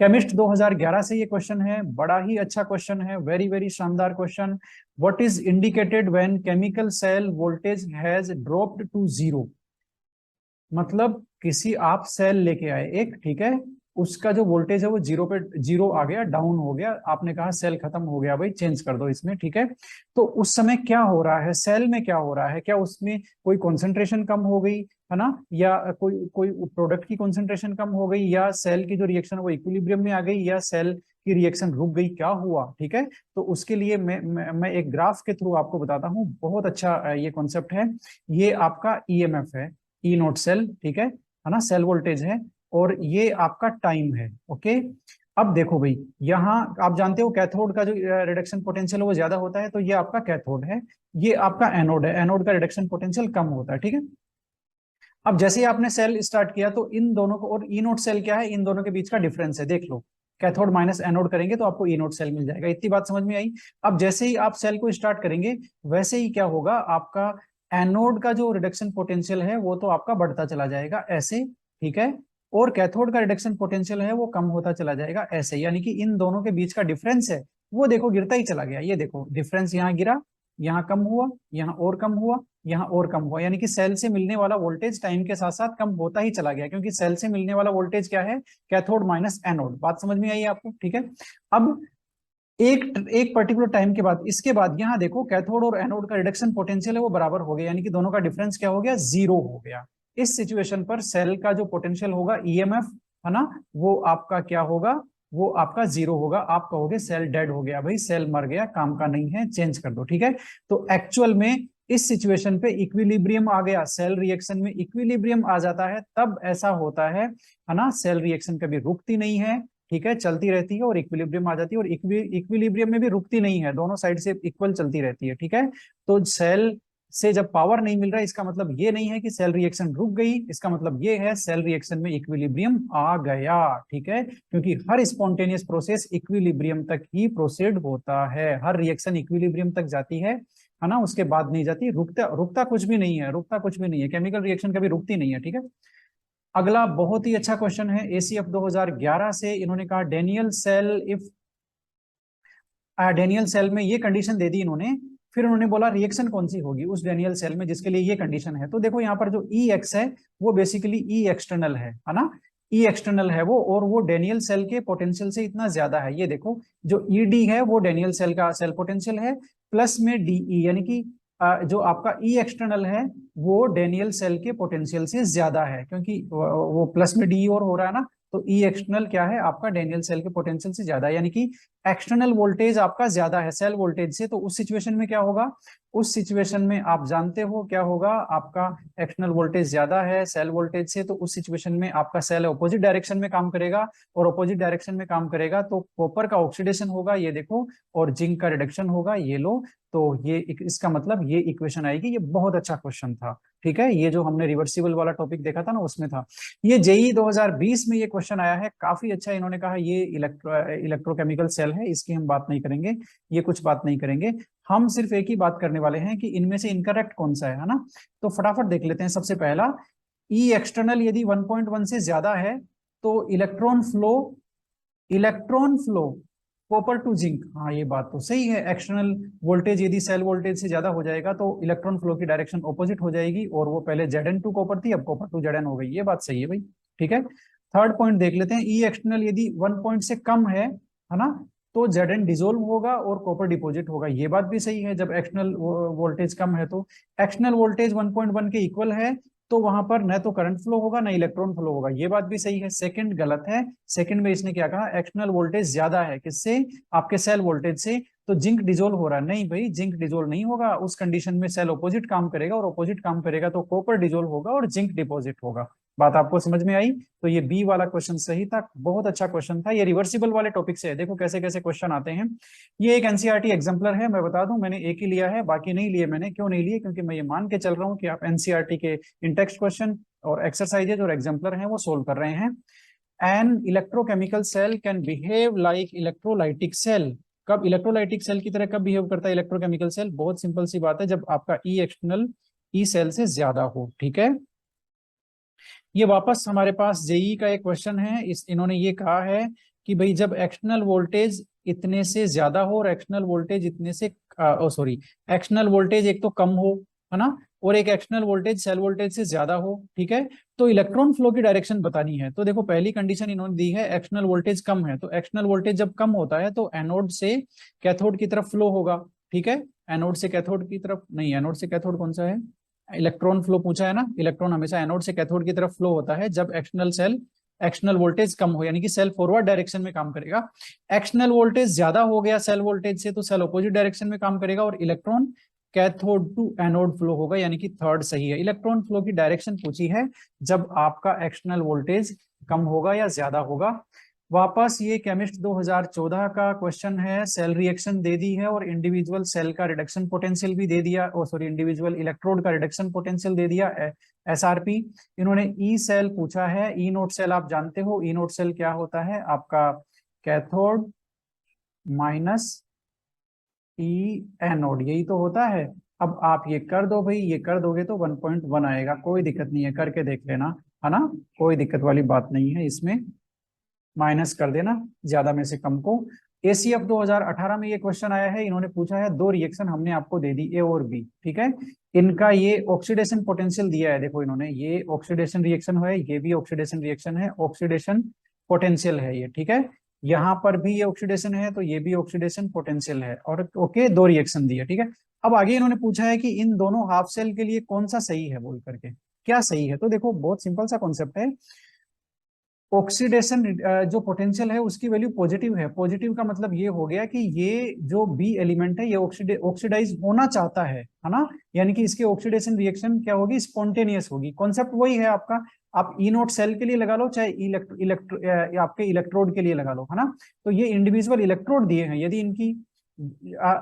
Chemist 2011 से ये question है, बड़ा ही अच्छा क्वेश्चन है, वेरी वेरी शानदार question. What is indicated when chemical cell voltage has dropped to zero. मतलब किसी आप सेल लेके आए एक, ठीक है, उसका जो वोल्टेज है वो जीरो पे, जीरो आ गया, डाउन हो गया, आपने कहा सेल खत्म हो गया भाई, चेंज कर दो इसमें, ठीक है। तो उस समय क्या हो रहा है सेल में, क्या हो रहा है, क्या उसमें कोई कंसंट्रेशन कम हो गई है ना, या कोई कोई प्रोडक्ट की कंसंट्रेशन कम हो गई, या सेल की जो रिएक्शन वो इक्विलिब्रियम में आ गई, या सेल की रिएक्शन रुक गई, क्या हुआ, ठीक है। तो उसके लिए मैं एक ग्राफ के थ्रू आपको बताता हूँ, बहुत अच्छा ये कॉन्सेप्ट है। ये आपका ईएमएफ है, ई नोट सेल, ठीक है ना, सेल वोल्टेज है, और ये आपका टाइम है, ओके। अब देखो भाई, यहाँ आप जानते हो कैथोड का जो रिडक्शन पोटेंशियल वो ज्यादा होता है, तो ये आपका कैथोड है, ये आपका एनोड है, एनोड का रिडक्शन पोटेंशियल कम होता है, ठीक है। अब जैसे ही आपने सेल स्टार्ट किया तो इन दोनों को, और ई नोट सेल क्या है, इन दोनों के बीच का डिफरेंस है, देख लो, कैथोड माइनस एनोड करेंगे तो आपको ई नोट सेल मिल जाएगा। इतनी बात समझ में आई। अब जैसे ही आप सेल को स्टार्ट करेंगे वैसे ही क्या होगा, आपका एनोड का जो रिडक्शन पोटेंशियल है वो तो आपका बढ़ता चला जाएगा ऐसे, ठीक है, और कैथोड का रिडक्शन पोटेंशियल है वो कम होता चला जाएगा ऐसे, यानी कि इन दोनों के बीच का डिफरेंस है वो देखो गिरता ही चला गया। ये देखो डिफरेंस, यहाँ गिरा, यहाँ कम हुआ, यहाँ और कम हुआ, यहाँ और कम हुआ, यानी कि सेल से मिलने वाला वोल्टेज टाइम के साथ साथ कम होता ही चला गया, क्योंकि सेल से मिलने वाला वोल्टेज क्या है, कैथोड माइनस एनोड। बात समझ में आई आपको, ठीक है। अब एक एक पर्टिकुलर टाइम के बाद, इसके बाद यहाँ देखो कैथोड और एनोड का रिडक्शन पोटेंशियल है वो बराबर हो गया, यानी कि दोनों का डिफरेंस क्या हो गया, जीरो हो गया। इस सिचुएशन पर सेल का जो पोटेंशियल होगा ईएमएफ, है ना, वो आपका क्या होगा, वो आपका जीरो होगा। आप कहोगे सेल डेड हो गया, भाई सेल मर गया, काम का नहीं है, चेंज कर दो, ठीक है। तो एक्चुअल में इस सिचुएशन पे इक्विलिब्रियम आ गया, सेल रिएक्शन में इक्विलिब्रियम आ जाता है, तब ऐसा होता है ना, सेल रिएक्शन कभी रुकती नहीं है, ठीक है, चलती रहती है, और इक्विलिब्रियम आ जाती है, और इक्विलिब्रियम में भी रुकती नहीं है, दोनों साइड से इक्वल चलती रहती है, ठीक है। तो सेल से जब पावर नहीं मिल रहा है, इसका मतलब ये नहीं है कि सेल रिएक्शन रुक गई, इसका मतलब ये है सेल रिएक्शन में इक्विलिब्रियम आ गया, ठीक है, क्योंकि हर स्पॉन्टेनियस प्रोसेस इक्विलिब्रियम तक ही प्रोसीड होता है, हर रिएक्शन इक्विलिब्रियम तक जाती है ना, उसके बाद नहीं जाती। रुकता रुकता कुछ भी नहीं है, रुकता कुछ भी नहीं है, केमिकल रिएक्शन कभी रुकती नहीं है, ठीक है। अगला बहुत ही अच्छा क्वेश्चन है एसीएफ 2011 से, इन्होंने कहा Daniell cell if, Daniell cell में ये कंडीशन दे दी इन्होंने, फिर उन्होंने बोला रिएक्शन कौन सी होगी उस डेनियल सेल में जिसके लिए ये कंडीशन है। तो देखो यहाँ पर जो ई एक्स है वो बेसिकली ई एक्सटर्नल है ना, ई एक्सटर्नल है वो, और वो डेनियल सेल के पोटेंशियल से इतना ज्यादा है। ये देखो जो ई डी है वो डेनियल सेल का सेल पोटेंशियल है, प्लस में डीई, यानी कि जो आपका ई एक्सटर्नल है वो डेनियल सेल के पोटेंशियल से ज्यादा है, क्योंकि वो प्लस में डी और हो रहा है ना, तो ई एक्सटर्नल क्या है आपका डेनियल सेल के पोटेंशियल से ज्यादा है, यानी कि एक्सटर्नल वोल्टेज आपका ज्यादा है सेल वोल्टेज से। तो उस सिचुएशन में क्या होगा, उस सिचुएशन में आप जानते हो क्या होगा, आपका एक्सटर्नल वोल्टेज ज्यादा है सेल वोल्टेज से, तो उस सिचुएशन में आपका सेल अपोजिट डायरेक्शन में काम करेगा, और अपोजिट डायरेक्शन में काम करेगा तो कॉपर का ऑक्सीडेशन होगा, ये देखो, और जिंक का रिडक्शन होगा, ये लो। तो ये इसका मतलब ये इक्वेशन आएगी। ये बहुत अच्छा क्वेश्चन था, ठीक है, ये जो हमने रिवर्सिबल वाला टॉपिक देखा था ना उसमें था। ये जेई 2020 में ये क्वेश्चन आया है, काफी अच्छा। इन्होंने कहा ये इलेक्ट्रोकेमिकल सेल है, इसकी हम बात नहीं करेंगे, ये कुछ बात नहीं करेंगे, हम सिर्फ एक ही बात करने वाले हैं कि इनमें से इनकरेक्ट कौन सा है ना। तो फटाफट देख लेते हैं। सबसे पहला, ई एक्सटर्नल यदि 1.1 से ज्यादा है तो electron flow copper two zinc, हाँ ये बात तो सही है। एक्सटर्नल वोल्टेज यदि सेल वोल्टेज से ज्यादा हो जाएगा तो इलेक्ट्रॉन फ्लो की डायरेक्शन ऑपोजिट हो जाएगी, और वो पहले Zn टू कॉपर थी, अब कॉपर टू Zn हो गई, ये बात सही है भाई, ठीक है। थर्ड पॉइंट देख लेते हैं, ई एक्सटर्नल यदि 1 पॉइंट से कम है ना, तो Zn डिसोल्व होगा और कॉपर डिपॉजिट होगा, ये बात भी सही है। जब एक्सटर्नल वोल्टेज कम है तो एक्सटर्नल वोल्टेज 1.1 के इक्वल है, तो वहां पर न तो करंट फ्लो होगा न इलेक्ट्रॉन फ्लो होगा, ये बात भी सही है। सेकंड गलत है, सेकंड में इसने क्या कहा, एक्सटर्नल वोल्टेज ज्यादा है किससे, आपके सेल वोल्टेज से, तो जिंक डिजोल्व हो रहा है, नहीं भाई जिंक डिजोल्व नहीं होगा, उस कंडीशन में सेल ऑपोजिट काम करेगा, और ऑपोजिट काम करेगा तो कॉपर डिजोल्व होगा और जिंक डिपॉजिट होगा। बात आपको समझ में आई। तो ये बी वाला क्वेश्चन सही था, बहुत अच्छा क्वेश्चन था। ये रिवर्सिबल वाले टॉपिक से है, देखो कैसे कैसे क्वेश्चन आते हैं। ये एक एनसीईआरटी एग्जाम्पलर है, मैं बता दूं मैंने एक ही लिया है, बाकी नहीं लिए मैंने। क्यों नहीं लिए, क्योंकि मैं ये मान के चल रहा हूँ कि आप एनसीईआरटी के इन टेक्स्ट क्वेश्चन और एक्सरसाइजेज और एग्जाम्पलर हैं वो सोल्व कर रहे हैं। An electrochemical cell can behave like electrolytic cell. कब इलेक्ट्रोलाइटिक सेल की तरह कब बिहेव करता है इलेक्ट्रोकेमिकल सेल, बहुत सिंपल सी बात है, जब आपका ई एक्सटर्नल ई सेल से ज्यादा हो, ठीक है। ये वापस हमारे पास जेई का एक क्वेश्चन है, इन्होंने ये कहा है कि भाई जब एक्सटर्नल वोल्टेज इतने से ज्यादा हो और एक्सटर्नल वोल्टेज इतने से सॉरी, एक्सटर्नल वोल्टेज एक तो कम हो, है ना, और एक एक्सटर्नल वोल्टेज सेल वोल्टेज से ज्यादा हो, ठीक है, तो इलेक्ट्रॉन फ्लो की डायरेक्शन बतानी है। तो देखो पहली कंडीशन इन्होंने दी है एक्सटर्नल वोल्टेज कम है, तो एक्सटर्नल वोल्टेज जब कम होता है तो एनोड से कैथोड की तरफ फ्लो होगा, ठीक है, एनोड से कैथोड की तरफ नहीं, एनोड से कैथोड कौन सा है, इलेक्ट्रॉन फ्लो पूछा है ना, इलेक्ट्रॉन हमेशा एनोड से कैथोड की तरफ फ्लो होता है जब एक्सटर्नल वोल्टेज कम हो, यानी कि सेल फॉरवर्ड डायरेक्शन में काम करेगा। एक्सटर्नल वोल्टेज ज्यादा हो गया सेल वोल्टेज से तो सेल अपोजिट डायरेक्शन में काम करेगा और electron cathode to anode flow होगा, यानी कि थर्ड सही है। इलेक्ट्रॉन फ्लो की डायरेक्शन पूछी है जब आपका एक्सटर्नल वोल्टेज कम होगा या ज्यादा होगा। वापस ये केमिस्ट 2014 का क्वेश्चन है, सेल रिएक्शन दे दी है और इंडिविजुअल सेल का रिडक्शन पोटेंशियल भी दे दिया, और सॉरी इंडिविजुअल इलेक्ट्रोड का रिडक्शन पोटेंशियल दे दिया, एसआरपी। इन्होंने ई सेल पूछा है, ई नोड सेल आप जानते हो, ई नोड सेल क्या होता है आपका, कैथोड माइनस ई एनोड, यही तो होता है। अब आप ये कर दो भाई, ये कर दोगे तो 1.1 आएगा, कोई दिक्कत नहीं है, करके देख लेना, है ना, कोई दिक्कत वाली बात नहीं है इसमें, माइनस कर देना ज्यादा में से कम को। एसीएफ 2018 में ये क्वेश्चन आया है, इन्होंने पूछा है दो रिएक्शन हमने आपको दे दी ए और बी, ठीक है, इनका ये ऑक्सीडेशन पोटेंशियल दिया है, देखो इन्होंने ये ऑक्सीडेशन रिएक्शन है, ये भी ऑक्सीडेशन रिएक्शन है, ऑक्सीडेशन पोटेंशियल है ये, ठीक है, यहाँ पर भी ये ऑक्सीडेशन है तो ये भी ऑक्सीडेशन पोटेंशियल है, और ओके दो रिएक्शन दिए, ठीक है। अब आगे इन्होंने पूछा है कि इन दोनों हाफ सेल के लिए कौन सा सही है बोल करके, क्या सही है, तो देखो बहुत सिंपल सा कॉन्सेप्ट है, ऑक्सीडेशन जो पोटेंशियल है उसकी वैल्यू पॉजिटिव है, पॉजिटिव का मतलब ये हो गया कि ये जो बी एलिमेंट है ये ऑक्सीडाइज होना चाहता है ना, यानी कि इसकी ऑक्सीडेशन रिएक्शन क्या होगी, स्पॉन्टेनियस होगी। कॉन्सेप्ट वही है आपका, आप ई नोट सेल के लिए लगा लो चाहे आपके इलेक्ट्रोड के लिए लगा लो, है ना, तो ये इंडिविजुअल इलेक्ट्रोड दिए हैं, यदि इनकी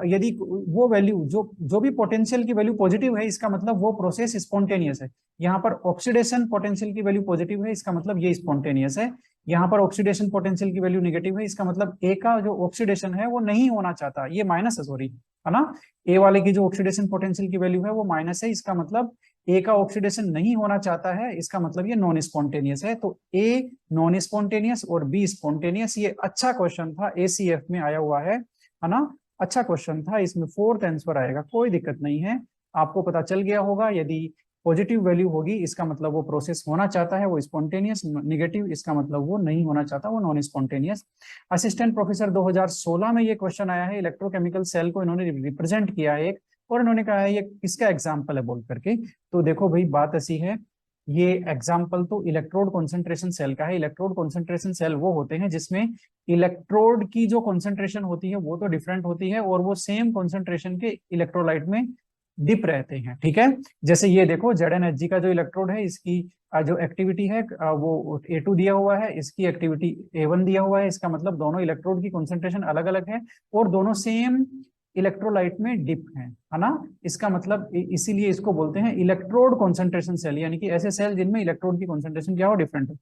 यदि वो वैल्यू जो जो भी पोटेंशियल की वैल्यू पॉजिटिव है इसका मतलब वो प्रोसेस स्पॉन्टेनियस है। यहाँ पर ऑक्सीडेशन पोटेंशियल की वैल्यू पॉजिटिव है इसका मतलब ये स्पॉन्टेनियस है, यहाँ पर ऑक्सीडेशन पोटेंशियल की वैल्यू नेगेटिव है इसका मतलब ए का जो ऑक्सीडेशन है वो नहीं होना चाहता, ये माइनस है, सॉरी, है ना, ए वाले की जो ऑक्सीडेशन पोटेंशियल की वैल्यू है वो माइनस है, इसका मतलब ए का ऑक्सीडेशन नहीं होना चाहता है, इसका मतलब ये नॉन स्पॉन्टेनियस है। तो ए नॉन स्पॉन्टेनियस और बी स्पॉन्टेनियस, ये अच्छा क्वेश्चन था, एसीएफ में आया हुआ है ना, अच्छा क्वेश्चन था, इसमें फोर्थ आंसर आएगा, कोई दिक्कत नहीं है, आपको पता चल गया होगा, यदि पॉजिटिव वैल्यू होगी इसका मतलब वो प्रोसेस होना चाहता है वो स्पॉन्टेनियस, नेगेटिव इसका मतलब वो नहीं होना चाहता वो नॉन स्पॉन्टेनियस। असिस्टेंट प्रोफेसर 2016 में ये क्वेश्चन आया है, इलेक्ट्रोकेमिकल सेल को इन्होंने रिप्रेजेंट किया है एक, और इन्होंने कहा है ये किसका एग्जाम्पल है बोल करके। तो देखो भाई बात ऐसी है, ये एग्जाम्पल तो इलेक्ट्रोड कॉन्सेंट्रेशन सेल का है। इलेक्ट्रोड कॉन्सेंट्रेशन सेल वो होते हैं जिसमें इलेक्ट्रोड की जो कॉन्सेंट्रेशन होती है वो तो डिफरेंट होती है और वो सेम कॉन्सेंट्रेशन के इलेक्ट्रोलाइट में डिप रहते हैं, ठीक है। जैसे ये देखो ZnHg का जो इलेक्ट्रोड है इसकी जो एक्टिविटी है वो A2 दिया हुआ है, इसकी एक्टिविटी A1 दिया हुआ है, इसका मतलब दोनों इलेक्ट्रोड की कॉन्सेंट्रेशन अलग अलग है और दोनों सेम इलेक्ट्रोलाइट में डिप है ना, इसका मतलब इसीलिए इसको बोलते हैं इलेक्ट्रोड कॉन्सेंट्रेशन सेल, यानी कि ऐसे सेल जिनमें इलेक्ट्रोड की कॉन्सेंट्रेशन क्या हो, डिफरेंट हो।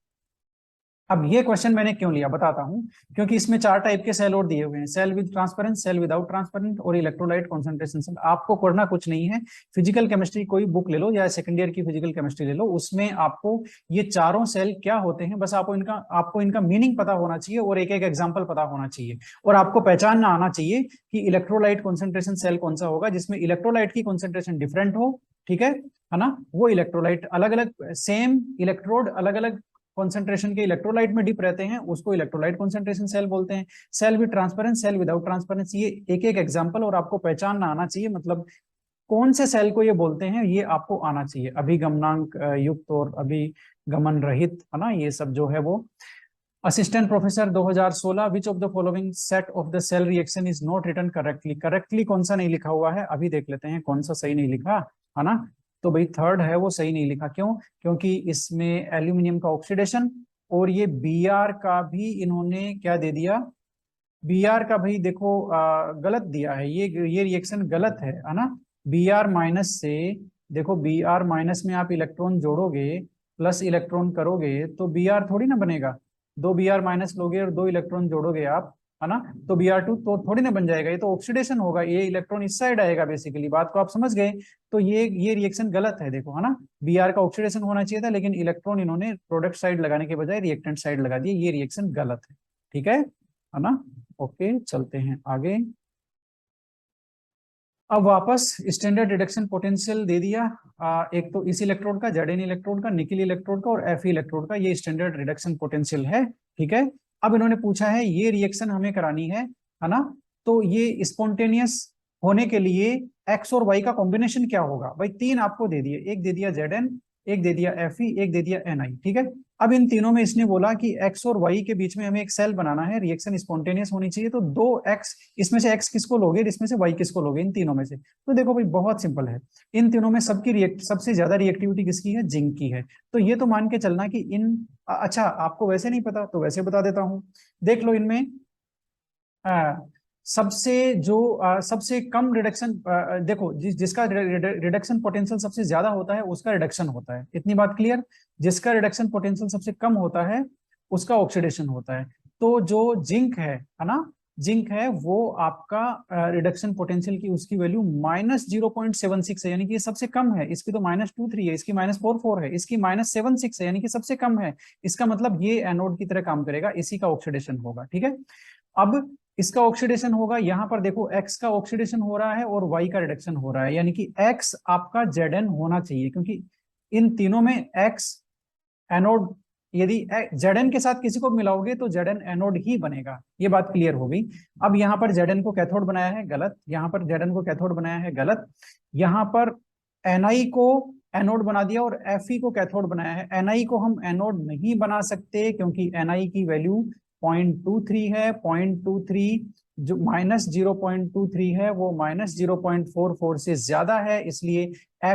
अब ये क्वेश्चन मैंने क्यों लिया बताता हूं, क्योंकि इसमें चार टाइप के सेल और दिए हुए हैं, cell with transparent, cell without transparent और इलेक्ट्रोलाइट कॉन्सेंट्रेशन सेल। आपको करना कुछ नहीं है, फिजिकल केमिस्ट्री कोई बुक ले लो या सेकंड ईयर की फिजिकल केमिस्ट्री ले लो, उसमें आपको ये चारों सेल क्या होते हैं बस आपको इनका मीनिंग पता होना चाहिए और एक एक एग्जाम्पल पता होना चाहिए, और आपको पहचानना आना चाहिए कि इलेक्ट्रोलाइट कॉन्सेंट्रेशन सेल कौन सा होगा जिसमें इलेक्ट्रोलाइट की कॉन्सेंट्रेशन डिफरेंट हो, ठीक है ना, वो इलेक्ट्रोलाइट अलग अलग, सेम इलेक्ट्रोड अलग अलग कॉन्सेंट्रेशन के इलेक्ट्रोलाइट में डिप रहते हैं, उसको इलेक्ट्रोलाइट कॉन्सेंट्रेशन सेल बोलते हैं। Cell with transference, cell without transference, ये एक एक एग्जांपल और आपको पहचानना आना चाहिए, मतलब कौन से सेल को ये बोलते हैं ये आपको आना चाहिए, अभिगमनांक युक्त और अभिगमन रहित, है ना, ये सब जो है वो। Assistant professor 2016, which of the following set of the cell reaction is not written correctly, correctly कौन सा नहीं लिखा हुआ है, अभी देख लेते हैं कौन सा सही नहीं लिखा, है ना। तो भाई थर्ड है वो सही नहीं लिखा, क्यों, क्योंकि इसमें एल्यूमिनियम का ऑक्सीडेशन और ये Br का भी इन्होंने क्या दे दिया, Br का भाई देखो गलत दिया है, ये रिएक्शन गलत है ना। Br माइनस से देखो, Br माइनस में आप इलेक्ट्रॉन जोड़ोगे प्लस इलेक्ट्रॉन करोगे तो Br थोड़ी ना बनेगा, दो Br माइनस लोगे और दो इलेक्ट्रॉन जोड़ोगे आप, है ना, तो Br2 तो थोड़ी ना बन जाएगा, ये तो ऑक्सीडेशन होगा, ये इलेक्ट्रॉन इस साइड आएगा, बेसिकली बात को आप समझ गए। तो ये रिएक्शन गलत है देखो, है ना, Br का ऑक्सीडेशन होना चाहिए था लेकिन इलेक्ट्रॉन इन्होंने प्रोडक्ट साइड लगाने के बजाय रिएक्टेंट साइड लगा दिया, ये रिएक्शन गलत है, ठीक है ना। ओके चलते हैं आगे। अब वापस स्टैंडर्ड रिडक्शन पोटेंशियल दे दिया, एक तो इस इलेक्ट्रोड का, Zn इलेक्ट्रोड का, निकिल इलेक्ट्रोड का और Fe इलेक्ट्रोड का, ये स्टैंडर्ड रिडक्शन पोटेंशियल है। ठीक है, अब इन्होंने पूछा है ये रिएक्शन हमें करानी है ना, तो ये स्पॉन्टेनियस होने के लिए एक्स और वाई का कॉम्बिनेशन क्या होगा। भाई तीन आपको दे दिए, एक दे दिया Zn, एक दे दिया Fe, एक दे दिया Ni। ठीक है, अब इन तीनों में इसने बोला कि एक्स और वाई के बीच में हमें एक सेल बनाना है, रिएक्शन स्पॉन्टेनियस होनी चाहिए, तो दो एक्स, इसमें से एक्स किसको लोगे, इसमें से वाई किसको लोगे, इन तीनों में से। तो देखो भाई बहुत सिंपल है, इन तीनों में सबसे ज्यादा रिएक्टिविटी किसकी है, जिंक की है। तो ये तो मान के चलना कि अच्छा आपको वैसे नहीं पता तो वैसे बता देता हूं, देख लो इनमें सबसे कम रिडक्शन, देखो जिसका रिडक्शन पोटेंशियल सबसे ज्यादा होता है उसका रिडक्शन होता है, इतनी बात क्लियर। जिसका रिडक्शन पोटेंशियल सबसे कम होता है उसका ऑक्सीडेशन होता है। तो जो जिंक है ना, जिंक है वो आपका रिडक्शन पोटेंशियल की उसकी वैल्यू -0.76 है, यानी कि ये सबसे कम है। इसकी तो -23 है, इसकी -44 है, इसकी -76 है, यानी कि सबसे कम है। इसका मतलब ये एनोड की तरह काम करेगा, इसी का ऑक्सीडेशन होगा। ठीक है, अब इसका ऑक्सीडेशन होगा, यहां पर देखो एक्स का ऑक्सीडेशन हो रहा है और वाई का रिडक्शन हो रहा है, यानी कि एक्स आपका Zn होना चाहिए, क्योंकि इन तीनों में एक्स एनोड, यदि Zn के साथ किसी को मिलाओगे तो Zn एनोड ही बनेगा। ये बात क्लियर हो गई। अब यहाँ पर Zn को कैथोड बनाया है, गलत। यहाँ पर Zn को कैथोड बनाया है, गलत। यहाँ पर Ni को एनोड बना दिया और Fe को कैथोड बनाया है। Ni को हम एनोड नहीं बना सकते क्योंकि Ni की वैल्यू 0.23 है। 0.23 जो -0.23 है वो -0.44 से ज्यादा है, इसलिए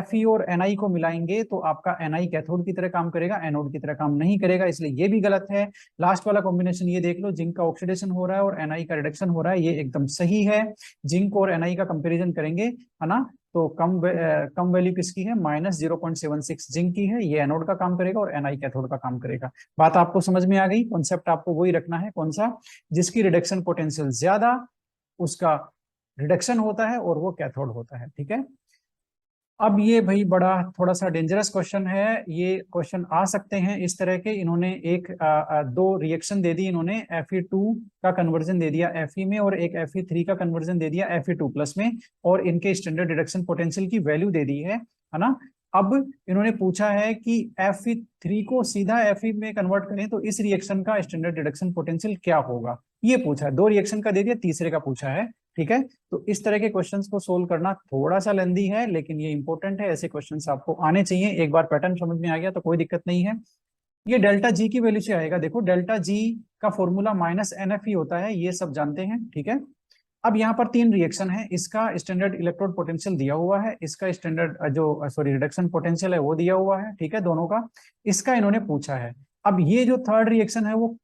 Fe और Ni को मिलाएंगे तो आपका Ni कैथोड की तरह काम करेगा, एनोड की तरह काम नहीं करेगा, इसलिए ये भी गलत है। लास्ट वाला कॉम्बिनेशन ये देख लो, जिंक का ऑक्सीडेशन हो रहा है और Ni का रिडक्शन हो रहा है, ये एकदम सही है। जिंक और Ni का कंपेरिजन करेंगे है ना, तो कम वैल्यू किसकी है, -0.76 जिंक की है, ये एनोड का काम करेगा और Ni कैथोड का काम करेगा। बात आपको समझ में आ गई, कॉन्सेप्ट आपको वही रखना है, कौन सा, जिसकी रिडक्शन पोटेंशियल ज्यादा उसका रिडक्शन होता है और वो कैथोड होता है। ठीक है, अब ये भाई बड़ा थोड़ा सा डेंजरस क्वेश्चन है, ये क्वेश्चन आ सकते हैं इस तरह के। इन्होंने दो रिएक्शन दे दी, इन्होंने Fe2 का कन्वर्जन दे दिया Fe में और एक Fe3 का कन्वर्जन दे दिया Fe2+ में, और इनके स्टैंडर्ड रिडक्शन पोटेंशियल की वैल्यू दे दी है ना। अब इन्होंने पूछा है कि Fe3 को सीधा Fe में कन्वर्ट करें तो इस रिएक्शन का स्टैंडर्ड रिडक्शन पोटेंशियल क्या होगा, ये पूछा है। दो रिएक्शन का दे दिया, तीसरे का पूछा है। ठीक है, तो इस तरह के क्वेश्चंस को सोल्व करना थोड़ा सा लेंदी है, लेकिन ये इंपॉर्टेंट है, ऐसे क्वेश्चंस आपको आने चाहिए। एक बार पैटर्न समझ में आ गया तो कोई दिक्कत नहीं है। ये डेल्टा जी की वैल्यू से आएगा, देखो डेल्टा जी का फॉर्मूला -NF होता है, ये सब जानते हैं। ठीक है, अब यहाँ पर तीन रिएक्शन है, इसका स्टैंडर्ड इलेक्ट्रोड पोटेंशियल दिया हुआ है, इसका स्टैंडर्ड रिडक्शन पोटेंशियल है वो दिया हुआ है। ठीक है, दोनों का, इसका इन्होंने पूछा है। अब ये जो थर्ड रिएक्शन है वो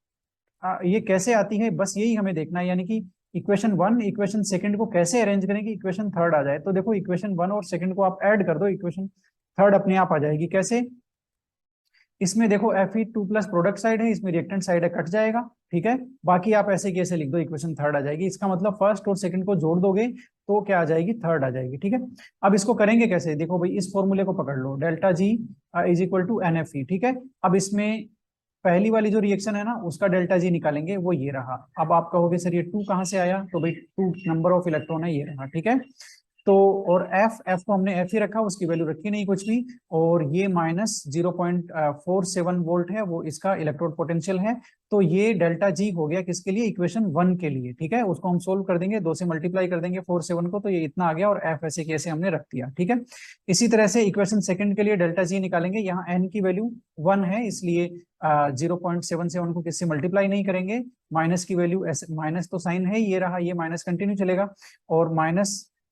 ये कैसे आती है, बस यही हमें देखना है, यानी कि इक्वेशन 1 इक्वेशन सेकंड को कैसे अरेंज करें कि इक्वेशन थर्ड आ जाए। तो देखो इक्वेशन 1 और सेकंड को आप ऐड कर दो, इक्वेशन थर्ड अपने आप आ जाएगी। कैसे, इसमें देखो Fe2+ प्रोडक्ट साइड है, इसमें रिएक्टेंट साइड है, कट जाएगा। ठीक है, बाकी आप ऐसे कैसे लिख दो, इक्वेशन थर्ड आ जाएगी। इसका मतलब फर्स्ट और सेकंड को जोड़ दोगे तो क्या आ जाएगी, थर्ड आ जाएगी। ठीक है, अब इसको करेंगे कैसे, देखो भाई इस फॉर्मूले को पकड़ लो, डेल्टा जी = NFE। ठीक है, अब इसमें पहली वाली जो रिएक्शन है ना उसका डेल्टा जी निकालेंगे, वो ये रहा। अब आप कहोगे सर ये 2 कहाँ से आया, तो भाई 2 नंबर ऑफ इलेक्ट्रॉन है, ये रहा। ठीक है, तो और एफ को हमने एफ ही रखा, उसकी वैल्यू रखी नहीं कुछ भी, और ये -0.47 वोल्ट है, वो इसका इलेक्ट्रोड पोटेंशियल है। तो ये डेल्टा जी हो गया किसके लिए, इक्वेशन 1 के लिए। ठीक है, उसको हम सोल्व कर देंगे, 2 से मल्टीप्लाई कर देंगे 47 को, तो ये इतना आ गया, और एफ ऐसे कैसे हमने रख दिया। ठीक है, इसी तरह से इक्वेशन सेकंड के लिए डेल्टा जी निकालेंगे, यहाँ एन की वैल्यू 1 है, इसलिए 0.77 को किससे मल्टीप्लाई नहीं करेंगे, माइनस की वैल्यू, माइनस तो साइन है, ये रहा, ये माइनस कंटिन्यू चलेगा, और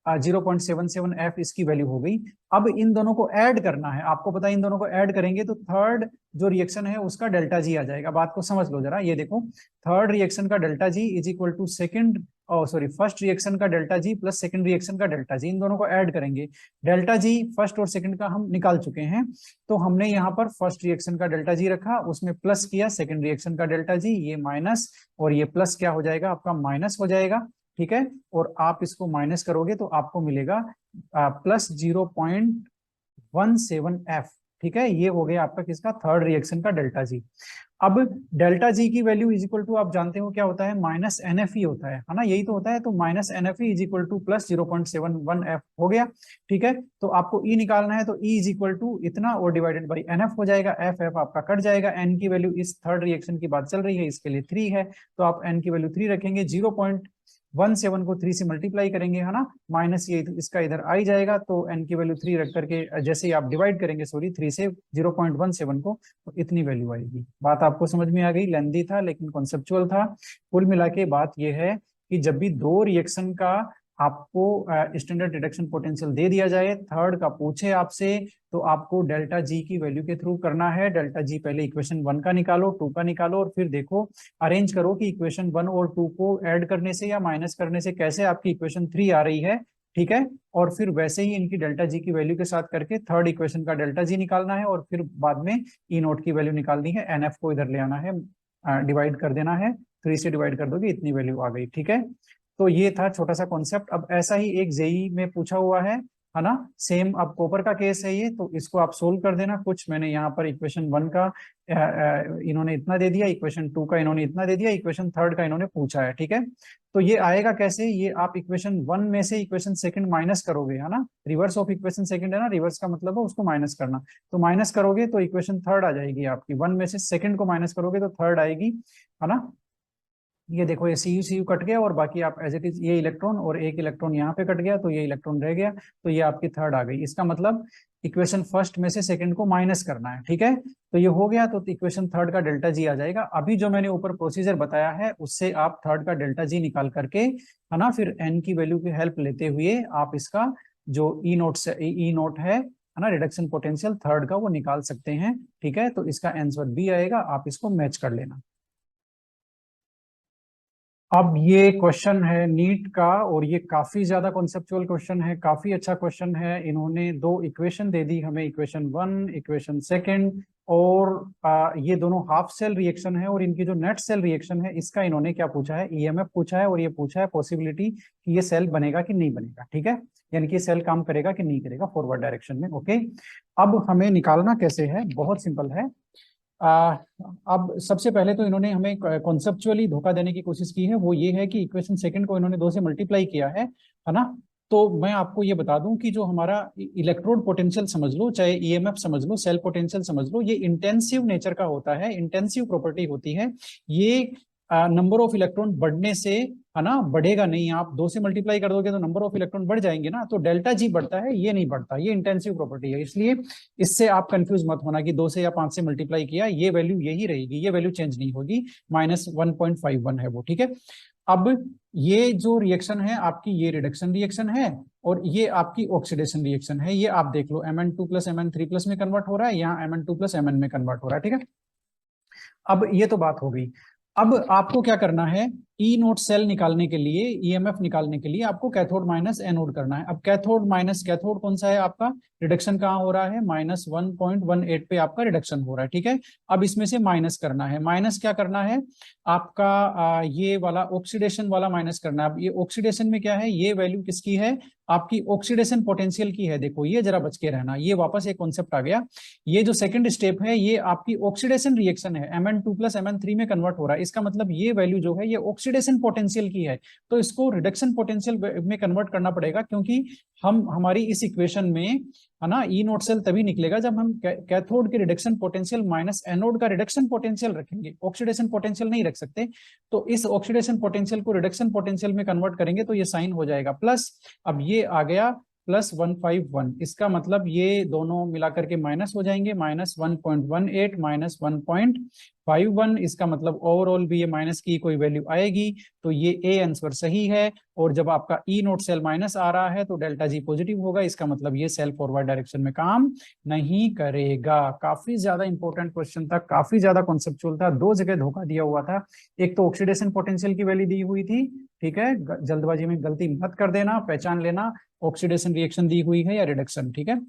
-0.77 इसकी वैल्यू हो गई। अब इन दोनों को ऐड करना है, आपको पता है इन दोनों को ऐड करेंगे तो थर्ड जो रिएक्शन है उसका डेल्टा जी आ जाएगा। बात को समझ लो जरा, ये देखो थर्ड रिएक्शन का delta G = second first reaction का delta G plus second reaction का डेल्टा जी, इन दोनों को ऐड करेंगे। डेल्टा जी फर्स्ट और सेकंड का हम निकाल चुके हैं, तो हमने यहाँ पर फर्स्ट रिएक्शन का डेल्टा जी रखा, उसमें प्लस किया सेकंड रिएक्शन का डेल्टा जी, ये माइनस, और ये प्लस क्या हो जाएगा, आपका माइनस हो जाएगा। ठीक है, और आप इसको माइनस करोगे तो आपको मिलेगा +0.17F। ठीक है, ये हो गया आपका किसका, थर्ड रिएक्शन का डेल्टा जी। अब डेल्टा जी की वैल्यू इज इक्वल टू, आप जानते हो क्या होता है, माइनस एन एफ ई होता है ना, यही तो होता है। तो minus N F E is equal to plus 0.71 F हो गया। ठीक है, तो आपको ई निकालना है, तो ई इज इक्वल टू इतना और डिवाइडेड बाई एन एफ हो जाएगा, एफ एफ आपका कट जाएगा। एन की वैल्यू इस थर्ड रिएक्शन की बात चल रही है, इसके लिए 3 है, तो आप एन की वैल्यू 3 रखेंगे। 0.17 को 3 से मल्टीप्लाई करेंगे, है ना, माइनस ये इसका इधर आ ही जाएगा, तो एन की वैल्यू 3 रख करके जैसे ही आप डिवाइड करेंगे, सॉरी 3 से 0.17 को, तो इतनी वैल्यू आएगी। बात आपको समझ में आ गई, लेंदी था लेकिन कॉन्सेप्चुअल था। कुल मिला के बात यह है कि जब भी दो रिएक्शन का आपको स्टैंडर्ड रिडक्शन पोटेंशियल दे दिया जाए, थर्ड का पूछे आपसे, तो आपको डेल्टा जी की वैल्यू के थ्रू करना है। डेल्टा जी पहले इक्वेशन 1 का निकालो, 2 का निकालो, और फिर देखो अरेंज करो कि इक्वेशन 1 और 2 को ऐड करने से या माइनस करने से कैसे आपकी इक्वेशन 3 आ रही है। ठीक है, और फिर वैसे ही इनकी डेल्टा जी की वैल्यू के साथ करके थर्ड इक्वेशन का डेल्टा जी निकालना है, और फिर बाद में ई नोट की वैल्यू निकालनी है, एन एफ को इधर ले आना है, डिवाइड कर देना है, 3 से डिवाइड कर दोगे, इतनी वैल्यू आ गई। ठीक है, तो ये था छोटा सा कॉन्सेप्ट। अब ऐसा ही एक जेई में पूछा हुआ है ना, सेम। अब कॉपर का केस है ये, तो इसको आप सोल्व कर देना। कुछ मैंने यहाँ पर इक्वेशन 1 का इन्होंने इतना दे दिया, इक्वेशन 2 का इन्होंने इतना दे दिया, इक्वेशन 3 का इन्होंने पूछा है। ठीक है, तो ये आएगा कैसे, ये आप इक्वेशन 1 में से इक्वेशन 2 माइनस करोगे, है ना, रिवर्स ऑफ इक्वेशन 2 है ना, रिवर्स का मतलब है उसको माइनस करना। तो माइनस करोगे तो इक्वेशन 3 आ जाएगी आपकी, 1 में से 2 को माइनस करोगे तो 3 आएगी, है ना। ये देखो, ये सी यू कट गया, और बाकी आप एज इट इज, ये इलेक्ट्रॉन और एक इलेक्ट्रॉन यहाँ पे कट गया, तो ये इलेक्ट्रॉन रह गया, तो ये आपकी 3 आ गई। इसका मतलब इक्वेशन 1 में से 2 को माइनस करना है। ठीक है, तो ये हो गया, तो इक्वेशन 3 का डेल्टा जी आ जाएगा। अभी जो मैंने ऊपर प्रोसीजर बताया है, उससे आप 3 का डेल्टा जी निकाल करके, है ना, फिर एन की वैल्यू की हेल्प लेते हुए आप इसका जो ई नोट से ई नोट है ना, रिडक्शन पोटेंशियल 3 का, वो निकाल सकते हैं। ठीक है, तो इसका आंसर बी आएगा, आप इसको मैच कर लेना। अब ये क्वेश्चन है नीट का, और ये काफी ज्यादा कॉन्सेप्चुअल क्वेश्चन है, काफी अच्छा क्वेश्चन है। इन्होंने 2 इक्वेशन दे दी हमें, इक्वेशन 1, इक्वेशन 2, और ये दोनों हाफ सेल रिएक्शन है, और इनकी जो नेट सेल रिएक्शन है, इसका इन्होंने क्या पूछा है, ईएमएफ पूछा है, और ये पूछा है पॉसिबिलिटी कि ये सेल बनेगा कि नहीं बनेगा। ठीक है, यानी कि सेल काम करेगा कि नहीं करेगा फॉरवर्ड डायरेक्शन में। ओके, अब हमें निकालना कैसे है, बहुत सिंपल है। अब सबसे पहले तो इन्होंने हमें कॉन्सेप्चुअली धोखा देने की कोशिश की है, वो ये है कि इक्वेशन 2 को इन्होंने 2 से मल्टीप्लाई किया है ना। तो मैं आपको ये बता दूं कि जो हमारा इलेक्ट्रोड पोटेंशियल समझ लो, चाहे ईएमएफ समझ लो, सेल पोटेंशियल समझ लो, ये इंटेंसिव नेचर का होता है, इंटेंसिव प्रॉपर्टी होती है। ये नंबर ऑफ इलेक्ट्रॉन बढ़ने से, है ना, बढ़ेगा नहीं। आप 2 से मल्टीप्लाई कर दोगे तो नंबर ऑफ इलेक्ट्रॉन बढ़ जाएंगे ना, तो डेल्टा जी बढ़ता है, ये नहीं बढ़ता, ये इंटेंसिव प्रॉपर्टी है। इसलिए इससे आप कंफ्यूज मत होना कि 2 से या 5 से मल्टीप्लाई किया, ये वैल्यू यही रहेगी, ये वैल्यू चेंज नहीं होगी, -1.51 है वो। ठीक है, अब ये जो रिएक्शन है आपकी, ये रिडक्शन रिएक्शन है, और ये आपकी ऑक्सीडेशन रिएक्शन है। ये आप देख लो, Mn2 + Mn3+ में कन्वर्ट हो रहा है, यहाँ Mn2 + Mn में कन्वर्ट हो रहा है। ठीक है, अब ये तो बात हो गई। अब आपको क्या करना है, ई नोट सेल निकालने के लिए, ईएमएफ निकालने के लिए आपको कैथोड माइनस एनोड करना है। अब कैथोड माइनस कैथोड कौन सा है आपका, रिडक्शन कहाँ हो रहा है, -1.18 पे आपका रिडक्शन हो रहा है। ठीक है, अब इसमें से माइनस करना है, माइनस क्या करना है आपका, ये वाला ऑक्सीडेशन वाला माइनस करना है। अब ये ऑक्सीडेशन में क्या है, ये वैल्यू किसकी है, आपकी ऑक्सीडेशन पोटेंशियल की है। देखो ये जरा बच के रहना, ये वापस एक कॉन्सेप्ट आ गया। ये जो सेकंड स्टेप है, ये आपकी ऑक्सीडेशन रिएक्शन है, Mn2 + Mn3 में कन्वर्ट हो रहा है। इसका मतलब ये वैल्यू जो है, ये ऑक्सीडेशन पोटेंशियल की है, तो इसको रिडक्शन पोटेंशियल में कन्वर्ट करना पड़ेगा, क्योंकि हम हमारी इस इक्वेशन में, है ना, ई नोट सेल तभी निकलेगा जब हम कैथोड के रिडक्शन पोटेंशियल माइनस एनोड का रिडक्शन पोटेंशियल रखेंगे, ऑक्सीडेशन पोटेंशियल नहीं रख सकते। तो इस ऑक्सीडेशन पोटेंशियल को रिडक्शन पोटेंशियल में कन्वर्ट करेंगे तो ये साइन हो जाएगा प्लस, अब ये आ गया +151। इसका मतलब ये दोनों मिलाकर के माइनस हो जाएंगे, -1.18 -1.51। इसका मतलब ओवरऑल भी ये माइनस की कोई वैल्यू आएगी, तो ये ए आंसर सही है। और जब आपका ई नोट सेल माइनस आ रहा है तो डेल्टा जी पॉजिटिव होगा, इसका मतलब ये सेल फॉरवर्ड डायरेक्शन में काम नहीं करेगा। काफी ज्यादा इंपॉर्टेंट क्वेश्चन था, काफी ज्यादा कॉन्सेप्चुअल था, 2 जगह धोखा दिया हुआ था। एक तो ऑक्सीडेशन पोटेंशियल की वैल्यू दी हुई थी, ठीक है, जल्दबाजी में गलती मत कर देना, पहचान लेना ऑक्सीडेशन रिएक्शन दी हुई है या रिडक्शन। ठीक है,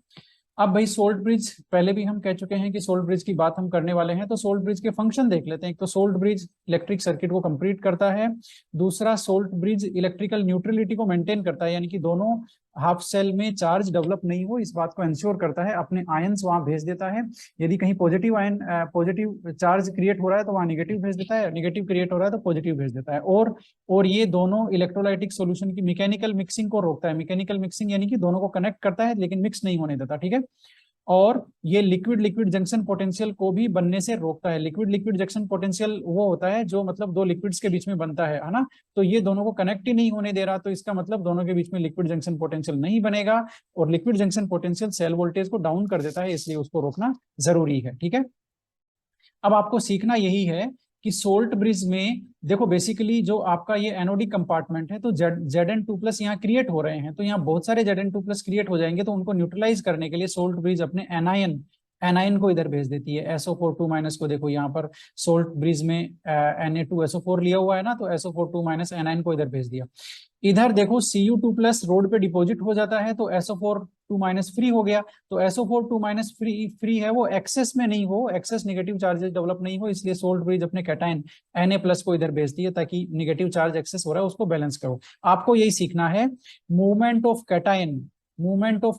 अब भाई सोल्ट ब्रिज, पहले भी हम कह चुके हैं कि सोल्ट ब्रिज की बात हम करने वाले हैं, तो सोल्ट ब्रिज के फंक्शन देख लेते हैं। एक तो सोल्ट ब्रिज इलेक्ट्रिक सर्किट को कंप्लीट करता है, दूसरा सोल्ट ब्रिज इलेक्ट्रिकल न्यूट्रलिटी को मेंटेन करता है, यानी कि दोनों हाफ सेल में चार्ज डेवलप नहीं हो, इस बात को इंश्योर करता है, अपने आयंस वहां भेज देता है। यदि कहीं positive ion positive charge create हो रहा है तो वहां निगेटिव भेज देता है, निगेटिव क्रिएट हो रहा है तो पॉजिटिव भेज देता है। और ये दोनों इलेक्ट्रोलाइटिक सॉल्यूशन की मैकेनिकल मिक्सिंग को रोकता है। मैकेनिकल मिक्सिंग यानी कि दोनों को कनेक्ट करता है लेकिन मिक्स नहीं होने देता, ठीक है। और ये लिक्विड लिक्विड जंक्शन पोटेंशियल को भी बनने से रोकता है। लिक्विड लिक्विड जंक्शन पोटेंशियल वो होता है जो मतलब दो लिक्विड्स के बीच में बनता है ना। तो ये दोनों को कनेक्ट ही नहीं होने दे रहा, तो इसका मतलब दोनों के बीच में लिक्विड जंक्शन पोटेंशियल नहीं बनेगा, और liquid junction potential cell voltage को डाउन कर देता है, इसलिए उसको रोकना जरूरी है, ठीक है। अब आपको सीखना यही है कि सोल्ट ब्रिज में देखो बेसिकली जो आपका ये एनोडिक कंपार्टमेंट है, तो Zn2+ यहाँ क्रिएट हो रहे हैं, तो यहाँ बहुत सारे Zn2+ क्रिएट हो जाएंगे, तो उनको न्यूट्रलाइज करने के लिए सोल्ट ब्रिज अपने एनायन को इधर भेज देती है। SO4 2- को देखो यहाँ पर सोल्ट ब्रिज में Na2SO4 लिया हुआ है ना, तो SO4 2- एनायन को इधर भेज दिया। इधर देखो Cu2+ रोड पे डिपॉजिट हो जाता है, तो SO4 2- फ्री हो गया। तो SO4 2- फ्री है, वो एक्सेस में नहीं हो, एक्सेस नेगेटिव चार्जेस डेवलप नहीं हो, इसलिए सोल्ट ब्रिज अपने कैटायन Na+ को इधर भेजती है ताकि नेगेटिव चार्ज एक्सेस हो रहा है उसको बैलेंस करो। आपको यही सीखना है, मूवमेंट ऑफ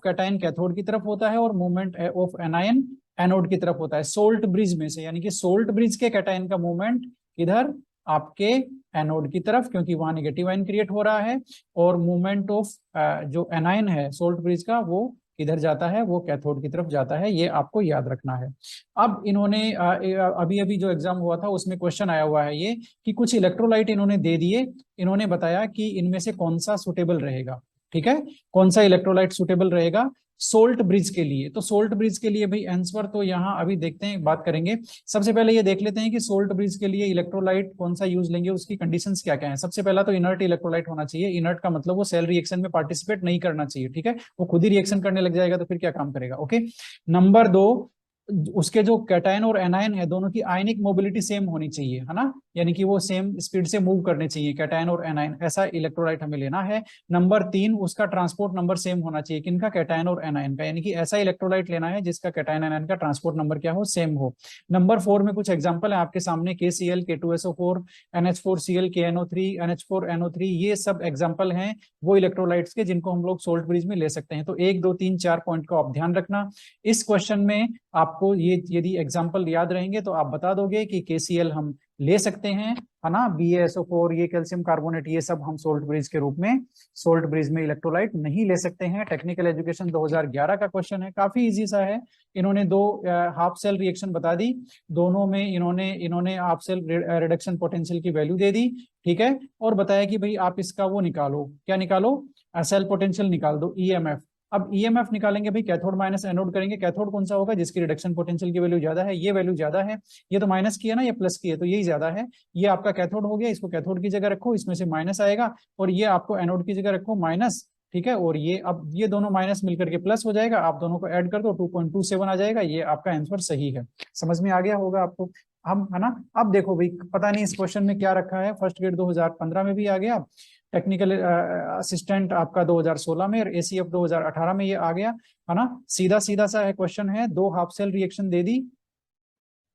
कैटायन कैथोड की तरफ होता है और मूवमेंट ऑफ एनायन एनोड की तरफ होता है सोल्ट ब्रिज में से, यानी कि सोल्ट ब्रिज के कैटायन का मूवमेंट इधर आपके एनोड की तरफ, क्योंकि वहां नेगेटिव आयन क्रिएट हो रहा है, और मूवमेंट ऑफ जो एनायन है सोल्ट ब्रिज का वो किधर जाता है, वो कैथोड की तरफ जाता है। ये आपको याद रखना है। अब इन्होंने अभी अभी जो एग्जाम हुआ था उसमें क्वेश्चन आया हुआ है ये, कि कुछ इलेक्ट्रोलाइट इन्होंने दे दिए, इन्होंने बताया कि इनमें से कौन सा सुटेबल रहेगा, ठीक है, कौन सा इलेक्ट्रोलाइट सुटेबल रहेगा सोल्ट ब्रिज के लिए। तो सोल्ट ब्रिज के लिए भाई आंसर तो यहाँ अभी देखते हैं, बात करेंगे। सबसे पहले ये देख लेते हैं कि सोल्ट ब्रिज के लिए इलेक्ट्रोलाइट कौन सा यूज लेंगे, उसकी कंडीशंस क्या क्या है। सबसे पहला तो इनर्ट इलेक्ट्रोलाइट होना चाहिए। इनर्ट का मतलब वो सेल रिएक्शन में पार्टिसिपेट नहीं करना चाहिए, ठीक है, वो खुद ही रिएक्शन करने लग जाएगा तो फिर क्या काम करेगा। ओके, नंबर 2, उसके जो कैटायन और एनायन है दोनों की आयनिक मोबिलिटी सेम होनी चाहिए, है ना, यानी कि वो सेम स्पीड से मूव करने चाहिए कैटायन और एनायन, ऐसा इलेक्ट्रोलाइट हमें लेना है। नंबर 3, उसका ट्रांसपोर्ट नंबर सेम होना चाहिए, किनका, कैटायन और एनायन का, यानी कि ऐसा इलेक्ट्रोलाइट लेना है जिसका कैटायन एनायन का ट्रांसपोर्ट नंबर क्या हो, सेम हो। नंबर 4 में कुछ एग्जांपल है आपके सामने, KCl K2SO4 NH4Cl KNO3 NH4NO3, ये सब एग्जांपल हैं वो इलेक्ट्रोलाइट्स के जिनको हम लोग सोल्ट ब्रिज में ले सकते हैं। तो 1 2 3 4 पॉइंट का आप ध्यान रखना। इस क्वेश्चन में आपको ये यदि एग्जाम्पल याद रहेंगे तो आप बता दोगे कि KCl हम ले सकते हैं, है ना, BaSO4, ये कैल्शियम कार्बोनेट, ये सब हम सोल्ट ब्रिज के रूप में, सोल्ट ब्रिज में इलेक्ट्रोलाइट नहीं ले सकते हैं। टेक्निकल एजुकेशन 2011 का क्वेश्चन है, काफी इजी सा है। इन्होंने दो हाफ सेल रिएक्शन बता दी, दोनों में इन्होंने हाफ सेल रिडक्शन पोटेंशियल की वैल्यू दे दी, ठीक है, और बताया कि भाई आप इसका वो निकालो, क्या निकालो, सेल पोटेंशियल निकाल दो, EMF। अब EMF निकालेंगे भाई, कैथोड माइनस एनोड करेंगे, कैथोड कौन सा होगा जिसकी रिडक्शन पोटेंशियल की वैल्यू ज्यादा है, ये वैल्यू ज्यादा है, ये तो माइनस की है ना, ये प्लस की है, तो यही ज्यादा है। ये आपका कैथोड हो गया, इसको कैथोड की जगह रखो, इसमें से माइनस आएगा, और ये आपको एनोड की जगह रखो माइनस, ठीक है, और ये अब ये दोनों माइनस मिलकर के प्लस हो जाएगा, आप दोनों को ऐड कर दो 2.27 आ जाएगा, ये आपका आंसर सही है। समझ में आ गया होगा आपको, हम, है ना। अब देखो भाई, पता नहीं इस क्वेश्चन में क्या रखा है, फर्स्ट ग्रेड 2015 में भी आ गया, टेक्निकल असिस्टेंट आपका 2016 में, और ACF 2018 में ये आ गया, है ना। सीधा सीधा सा है क्वेश्चन है, दो हाफ सेल रिएक्शन दे दी,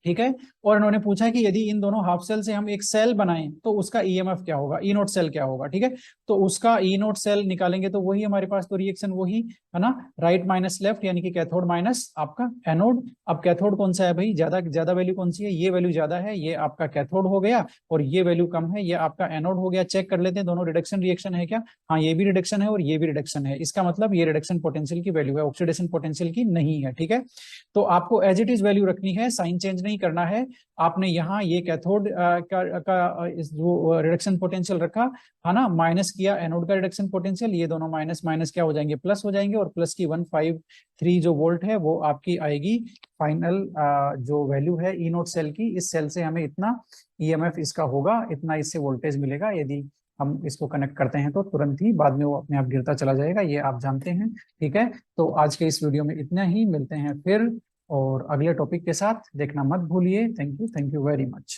ठीक है, और इन्होंने पूछा कि यदि इन दोनों हाफ सेल से हम एक सेल बनाएं तो उसका EMF क्या होगा, E नोट सेल क्या होगा, ठीक है। तो उसका E नोट सेल निकालेंगे तो वही हमारे पास तो रिएक्शन वही है ना, राइट माइनस लेफ्ट, यानी कि कैथोड माइनस आपका एनोड। अब कैथोड कौन सा है भाई, ज्यादा ज्यादा वैल्यू कौन सी है, ये वैल्यू ज्यादा है, ये आपका कैथोड हो गया, और ये वैल्यू कम है, ये आपका एनोड हो गया। चेक कर लेते हैं दोनों रिडक्शन रिएक्शन है क्या, हाँ ये भी रिडक्शन है और ये भी रिडक्शन है, इसका मतलब ये रिडक्शन पोटेंशियल की वैल्यू है, ऑक्सीडेशन पोटेंशियल की नहीं है, ठीक है। तो आपको एज इट इज वैल्यू रखनी है, साइन चेंज नहीं करना है। आपने यहाँ ये कैथोड का जो रिडक्शन पोटेंशियल रखा, है ना, माइनस किया एनोड का रिडक्शन पोटेंशियल, ये दोनों माइनस माइनस क्या हो जाएंगे, प्लस हो जाएंगे, और प्लस की 153 जो वोल्ट है वो आपकी आएगी फाइनल जो वैल्यू है ई नोट सेल की। इस सेल से हमें इतना EMF इसका होगा, इतना इससे वोल्टेज मिलेगा, यदि हम इसको कनेक्ट करते हैं तो तुरंत ही बाद में वो अपने आप गिरता चला जाएगा, ये आप जानते हैं, ठीक है। तो आज के इस वीडियो में इतना ही, मिलते हैं फिर और अगले टॉपिक के साथ, देखना मत भूलिए। Thank you very much.